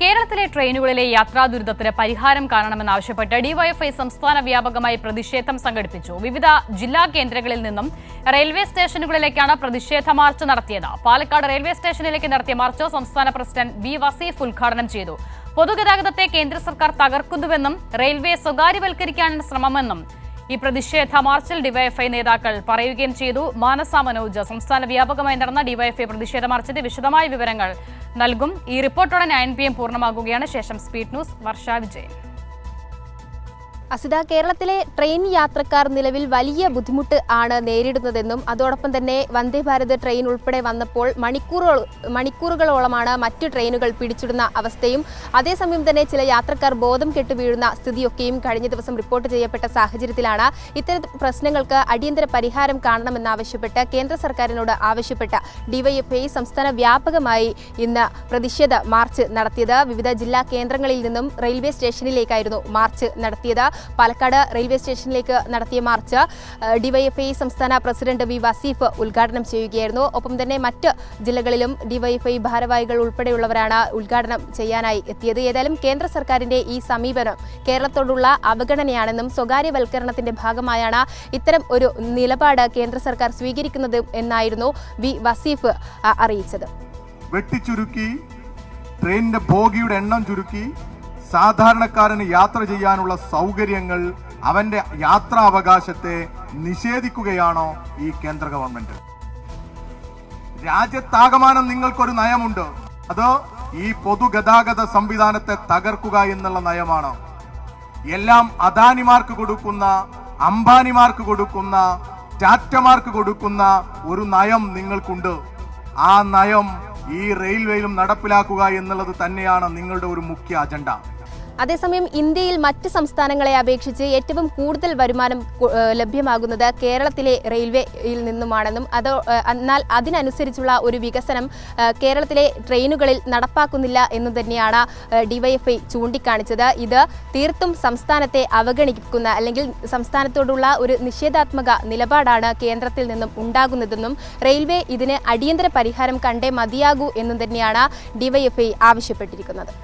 കേരളത്തിലെ ട്രെയിനുകളിലെ യാത്രാ ദുരിതത്തിന് പരിഹാരം കാണണമെന്നാവശ്യപ്പെട്ട് ഡിവൈഎഫ്ഐ സംസ്ഥാന വ്യാപകമായി പ്രതിഷേധം സംഘടിപ്പിച്ചു. വിവിധ ജില്ലാ കേന്ദ്രങ്ങളിൽ നിന്നും റെയിൽവേ സ്റ്റേഷനുകളിലേക്കാണ് പ്രതിഷേധ മാർച്ച് നടത്തിയത്. പാലക്കാട് റെയിൽവേ സ്റ്റേഷനിലേക്ക് നടത്തിയ മാർച്ച് സംസ്ഥാന പ്രസിഡന്റ് വി വസീഫ് ഉദ്ഘാടനം ചെയ്തു. പൊതുഗതാഗതത്തെ കേന്ദ്ര സർക്കാർ തകർക്കുന്നുവെന്നും റെയിൽവേ സ്വകാര്യവൽക്കരിക്കാനാണ് ശ്രമമെന്നും ഈ പ്രതിഷേധ മാർച്ചിൽ ഡിവൈഎഫ്ഐ നേതാക്കൾ പറയുകയും ചെയ്തു. മാനസ മനോജ് സംസ്ഥാന വ്യാപകമായി നടന്ന ഡിവൈഎഫ്ഐ പ്രതിഷേധ മാർച്ചിന്റെ വിശദമായ വിവരങ്ങൾ നൽകും. ഈ റിപ്പോർട്ടോടെ 9 PM പൂർണ്ണമാകുകയാണ്. ശേഷം സ്പീഡ് ന്യൂസ് വർഷ വിജയൻ. അസിത, കേരളത്തിലെ ട്രെയിൻ യാത്രക്കാർ നിലവിൽ വലിയ ബുദ്ധിമുട്ട് ആണ് നേരിടുന്നതെന്നും അതോടൊപ്പം തന്നെ വന്ദേ ഭാരത് ട്രെയിൻ ഉൾപ്പെടെ വന്നപ്പോൾ മണിക്കൂറുകളോളമാണ് മറ്റു ട്രെയിനുകൾ പിടിച്ചിടുന്ന അവസ്ഥയും അതേസമയം തന്നെ ചില യാത്രക്കാർ ബോധം കെട്ട് വീഴുന്ന സ്ഥിതിയൊക്കെയും കഴിഞ്ഞ ദിവസം റിപ്പോർട്ട് ചെയ്യപ്പെട്ട സാഹചര്യത്തിലാണ് ഇത്തരം പ്രശ്നങ്ങൾക്ക് അടിയന്തര പരിഹാരം കാണണമെന്നാവശ്യപ്പെട്ട് കേന്ദ്ര സർക്കാരിനോട് ആവശ്യപ്പെട്ട ഡിവൈഎഫ്ഐ സംസ്ഥാന വ്യാപകമായി ഇന്ന് പ്രതിഷേധ മാർച്ച് നടത്തിയത്. വിവിധ ജില്ലാ കേന്ദ്രങ്ങളിൽ നിന്നും റെയിൽവേ സ്റ്റേഷനിലേക്കായിരുന്നു മാർച്ച് നടത്തിയത്. പാലക്കാട് റെയിൽവേ സ്റ്റേഷനിലേക്ക് നടത്തിയ മാർച്ച് ഡിവൈഎഫ്ഐ സംസ്ഥാന പ്രസിഡന്റ് വി വസീഫ് ഉദ്ഘാടനം ചെയ്യുകയായിരുന്നു. ഒപ്പം തന്നെ മറ്റ് ജില്ലകളിലും ഡിവൈഎഫ്ഐ ഭാരവാഹികൾ ഉൾപ്പെടെയുള്ളവരാണ് ഉദ്ഘാടനം ചെയ്യാനായി എത്തിയത്. ഏതായാലും കേന്ദ്ര സർക്കാരിന്റെ ഈ സമീപനം കേരളത്തോടുള്ള അവഗണനയാണെന്നും സ്വകാര്യവൽക്കരണത്തിന്റെ ഭാഗമായാണ് ഇത്തരം ഒരു നിലപാട് കേന്ദ്ര സർക്കാർ സ്വീകരിക്കുന്നത് എന്നായിരുന്നു വി വസീഫ് അറിയിച്ചത്. വെട്ടിച്ചുരുക്കി ട്രെയിനിന്റെ ബോഗിയുടെ എണ്ണം ചുരുക്കി സാധാരണക്കാരന് യാത്ര ചെയ്യാനുള്ള സൗകര്യങ്ങൾ, അവന്റെ യാത്രാ അവകാശത്തെ നിഷേധിക്കുകയാണോ ഈ കേന്ദ്ര ഗവൺമെന്റ്? രാജ്യത്താകമാനം നിങ്ങൾക്കൊരു നയമുണ്ട്. അത് ഈ പൊതുഗതാഗത സംവിധാനത്തെ തകർക്കുക എന്നുള്ള നയമാണ്. എല്ലാം അദാനിമാർക്ക് കൊടുക്കുന്ന, അംബാനിമാർക്ക് കൊടുക്കുന്ന, ടാറ്റമാർക്ക് കൊടുക്കുന്ന ഒരു നയം നിങ്ങൾക്കുണ്ട്. ആ നയം ഈ റെയിൽവേയിലും നടപ്പിലാക്കുക എന്നുള്ളത് തന്നെയാണ് നിങ്ങളുടെ ഒരു മുഖ്യ അജണ്ട. അതേസമയം ഇന്ത്യയിൽ മറ്റ് സംസ്ഥാനങ്ങളെ അപേക്ഷിച്ച് ഏറ്റവും കൂടുതൽ വരുമാനം ലഭ്യമാകുന്നത് കേരളത്തിലെ റെയിൽവേയിൽ നിന്നുമാണെന്നും എന്നാൽ അതിനനുസരിച്ചുള്ള ഒരു വികസനം കേരളത്തിലെ ട്രെയിനുകളിൽ നടപ്പാക്കുന്നില്ല എന്നു തന്നെയാണ് ഡിവൈഎഫ്ഐ ചൂണ്ടിക്കാണിച്ചത്. ഇത് തീർത്തും സംസ്ഥാനത്തെ അവഗണിക്കുന്ന അല്ലെങ്കിൽ സംസ്ഥാനത്തോടുള്ള ഒരു നിഷേധാത്മക നിലപാടാണ് കേന്ദ്രത്തിൽ നിന്നും ഉണ്ടാകുന്നതെന്നും റെയിൽവേ ഇതിന് അടിയന്തര പരിഹാരം കണ്ടേ മതിയാകൂ എന്നും തന്നെയാണ് ഡിവൈഎഫ്ഐ ആവശ്യപ്പെട്ടിരിക്കുന്നത്.